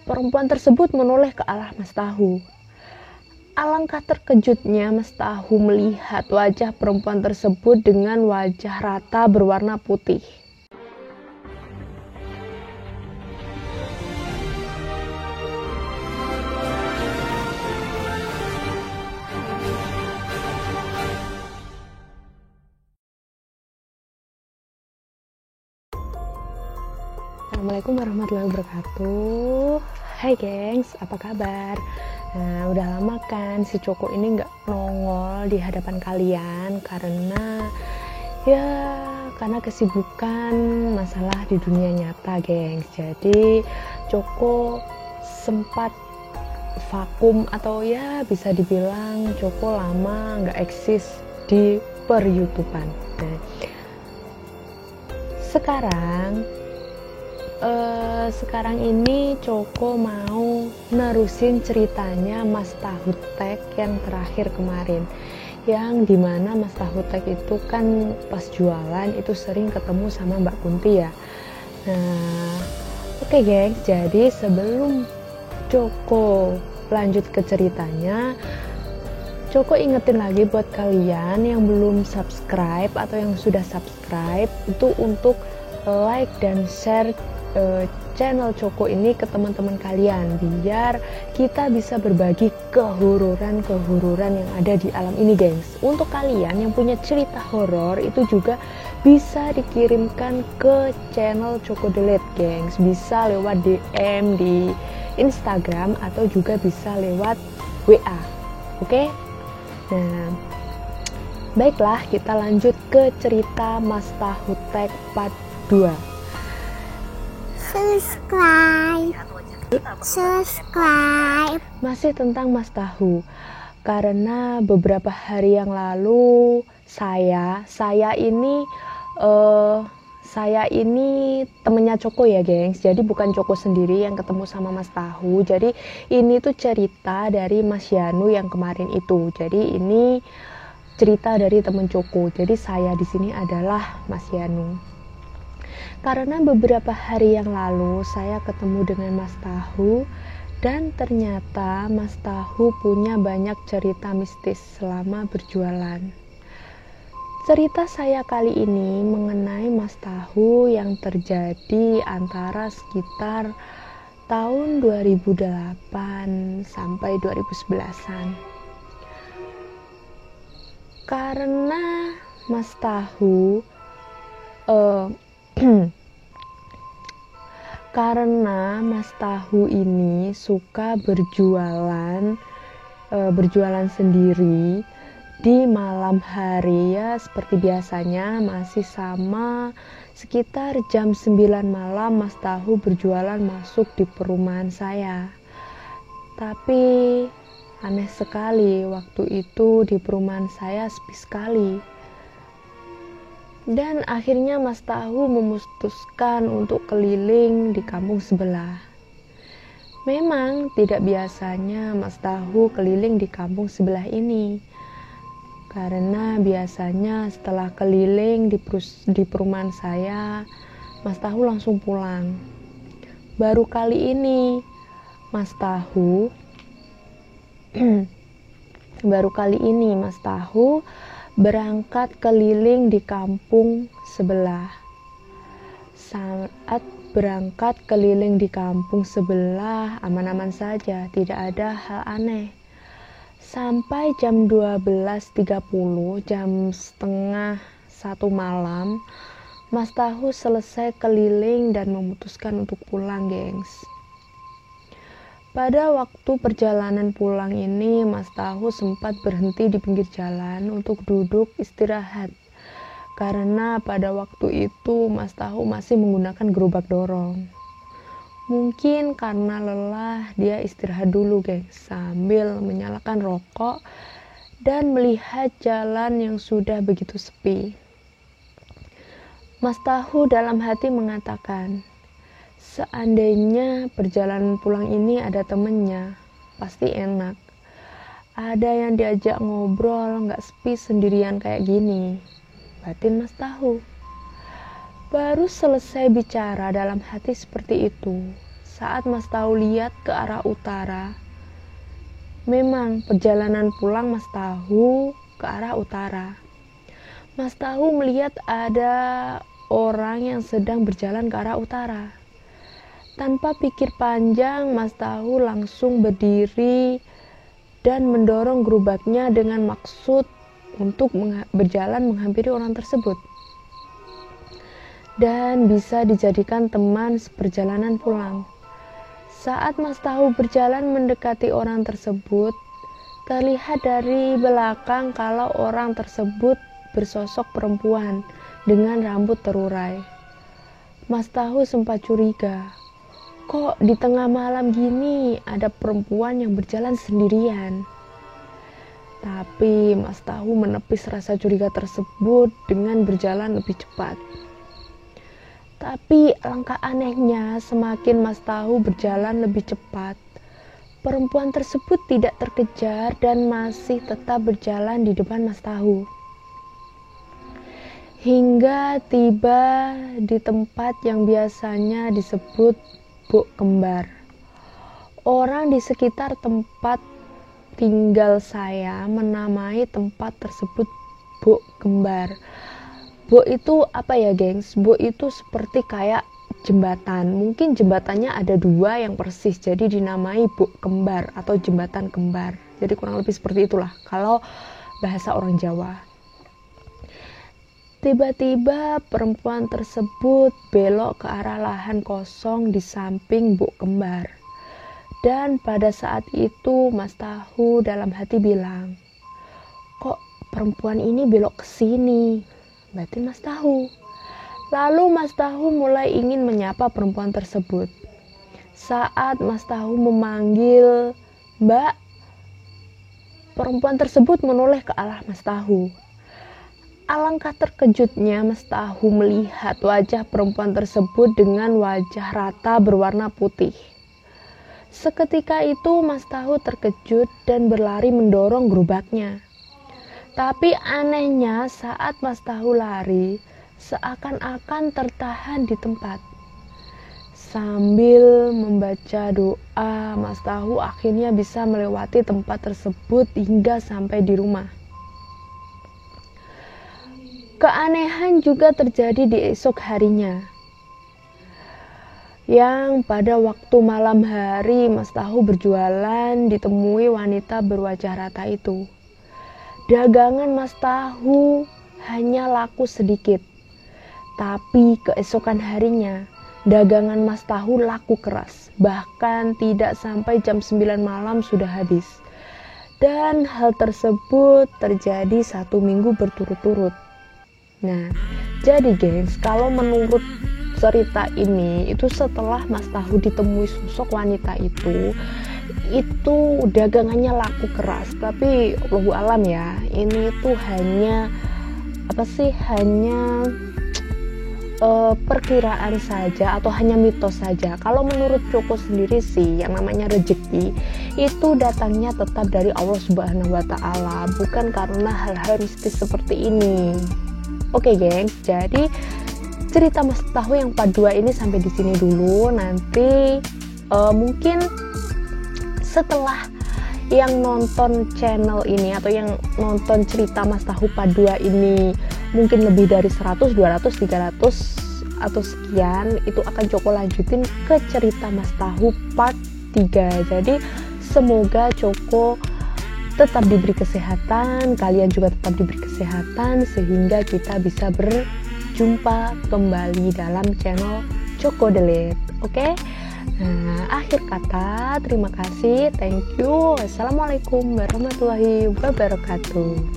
perempuan tersebut menoleh ke arah Mas Tahu. Alangkah terkejutnya Mas Tahu melihat wajah perempuan tersebut dengan wajah rata berwarna putih. Assalamualaikum warahmatullahi wabarakatuh. Hai gengs, apa kabar? Nah, udah lama kan si Coko ini nggak nongol di hadapan kalian karena kesibukan masalah di dunia nyata gengs. Jadi Coko sempat vakum atau ya bisa dibilang Coko lama nggak eksis di per-YouTubean. Nah, sekarang ini Coko mau nerusin ceritanya Mas Tahutek yang terakhir kemarin, yang dimana Mas Tahutek itu kan pas jualan itu sering ketemu sama Mbak Kunti ya. Nah, oke gengs, jadi sebelum Coko lanjut ke ceritanya, Coko ingetin lagi buat kalian yang belum subscribe atau yang sudah subscribe itu untuk like dan share channel Coko ini ke teman-teman kalian biar kita bisa berbagi kehururan yang ada di alam ini gengs. Untuk kalian yang punya cerita horor itu juga bisa dikirimkan ke channel Coko Delete gengs, bisa lewat DM di Instagram atau juga bisa lewat WA. Oke? Nah, baiklah kita lanjut ke cerita Mas Tahutek part 2. Subscribe. Masih tentang Mas Tahu, karena beberapa hari yang lalu saya ini temennya Coko ya gengs, jadi bukan Coko sendiri yang ketemu sama Mas Tahu. Jadi ini tuh cerita dari Mas Yanu yang kemarin itu. Jadi ini cerita dari temen Coko, jadi saya di sini adalah Mas Yanu. Karena beberapa hari yang lalu saya ketemu dengan Mas Tahu dan ternyata Mas Tahu punya banyak cerita mistis selama berjualan. Cerita saya kali ini mengenai Mas Tahu yang terjadi antara sekitar tahun 2008 sampai 2011-an. Karena Mas Tahu karena Mas Tahu ini suka berjualan sendiri di malam hari ya, seperti biasanya masih sama sekitar jam 9 malam Mas Tahu berjualan masuk di perumahan saya. Tapi aneh sekali, waktu itu di perumahan saya sepi sekali. Dan akhirnya Mas Tahu memutuskan untuk keliling di kampung sebelah. Memang tidak biasanya Mas Tahu keliling di kampung sebelah ini. Karena biasanya setelah keliling di perumahan saya, Mas Tahu langsung pulang. Baru kali ini Mas Tahu berangkat keliling di kampung sebelah. Saat berangkat keliling di kampung sebelah aman-aman saja, tidak ada hal aneh. Sampai jam 12.30, jam setengah 1 malam, Mas Tahu selesai keliling dan memutuskan untuk pulang gengs. Pada waktu perjalanan pulang ini, Mas Tahu sempat berhenti di pinggir jalan untuk duduk istirahat. Karena pada waktu itu Mas Tahu masih menggunakan gerobak dorong. Mungkin karena lelah, dia istirahat dulu gengs, sambil menyalakan rokok dan melihat jalan yang sudah begitu sepi. Mas Tahu dalam hati mengatakan, seandainya perjalanan pulang ini ada temennya, pasti enak. Ada yang diajak ngobrol, gak sepi sendirian kayak gini. Batin Mas Tahu. Baru selesai bicara dalam hati seperti itu, saat Mas Tahu lihat ke arah utara. Memang perjalanan pulang Mas Tahu ke arah utara. Mas Tahu melihat ada orang yang sedang berjalan ke arah utara. Tanpa pikir panjang, Mas Tahu langsung berdiri dan mendorong gerobaknya dengan maksud untuk berjalan menghampiri orang tersebut. Dan bisa dijadikan teman seperjalanan pulang. Saat Mas Tahu berjalan mendekati orang tersebut, terlihat dari belakang kalau orang tersebut bersosok perempuan dengan rambut terurai. Mas Tahu sempat curiga, kok di tengah malam gini ada perempuan yang berjalan sendirian? Tapi Mas Tahu menepis rasa curiga tersebut dengan berjalan lebih cepat. Tapi alangkah anehnya, semakin Mas Tahu berjalan lebih cepat, perempuan tersebut tidak terkejar dan masih tetap berjalan di depan Mas Tahu. Hingga tiba di tempat yang biasanya disebut Buk Kembar. Orang di sekitar tempat tinggal saya menamai tempat tersebut Buk Kembar. Buk itu apa ya, gengs? Buk itu seperti kayak jembatan. Mungkin jembatannya ada 2 yang persis, jadi dinamai Buk Kembar atau jembatan kembar. Jadi kurang lebih seperti itulah kalau bahasa orang Jawa. Tiba-tiba perempuan tersebut belok ke arah lahan kosong di samping Buk Kembar. Dan pada saat itu Mas Tahu dalam hati bilang, kok perempuan ini belok ke sini? Berarti Mas Tahu. Lalu Mas Tahu mulai ingin menyapa perempuan tersebut. Saat Mas Tahu memanggil Mbak, perempuan tersebut menoleh ke arah Mas Tahu. Alangkah terkejutnya Mas Tahu melihat wajah perempuan tersebut dengan wajah rata berwarna putih. Seketika itu Mas Tahu terkejut dan berlari mendorong gerobaknya. Tapi anehnya saat Mas Tahu lari, seakan-akan tertahan di tempat. Sambil membaca doa, Mas Tahu akhirnya bisa melewati tempat tersebut hingga sampai di rumah. Keanehan juga terjadi di esok harinya. Yang pada waktu malam hari Mas Tahu berjualan ditemui wanita berwajah rata itu. Dagangan Mas Tahu hanya laku sedikit. Tapi keesokan harinya, dagangan Mas Tahu laku keras. Bahkan tidak sampai jam 9 malam sudah habis. Dan hal tersebut terjadi 1 minggu berturut-turut. Nah, jadi gengs, kalau menurut cerita ini, itu setelah Mas Tahu ditemui sosok wanita itu dagangannya laku keras. Tapi Allahu alam ya, ini tuh hanya perkiraan saja atau hanya mitos saja. Kalau menurut Coko sendiri sih, yang namanya rezeki itu datangnya tetap dari Allah Subhanahu wa Ta'ala, bukan karena hal-hal mistis seperti ini. Oke gengs, jadi cerita Mas Tahu yang part 2 ini sampai di sini dulu. Nanti mungkin setelah yang nonton channel ini atau yang nonton cerita Mas Tahu part 2 ini mungkin lebih dari 100, 200, 300 atau sekian, itu akan Coko lanjutin ke cerita Mas Tahu part 3. Jadi semoga Coko tetap diberi kesehatan, kalian juga tetap diberi kesehatan, sehingga kita bisa berjumpa kembali dalam channel Coko Delete. Oke? Nah, akhir kata, terima kasih, thank you, assalamualaikum warahmatullahi wabarakatuh.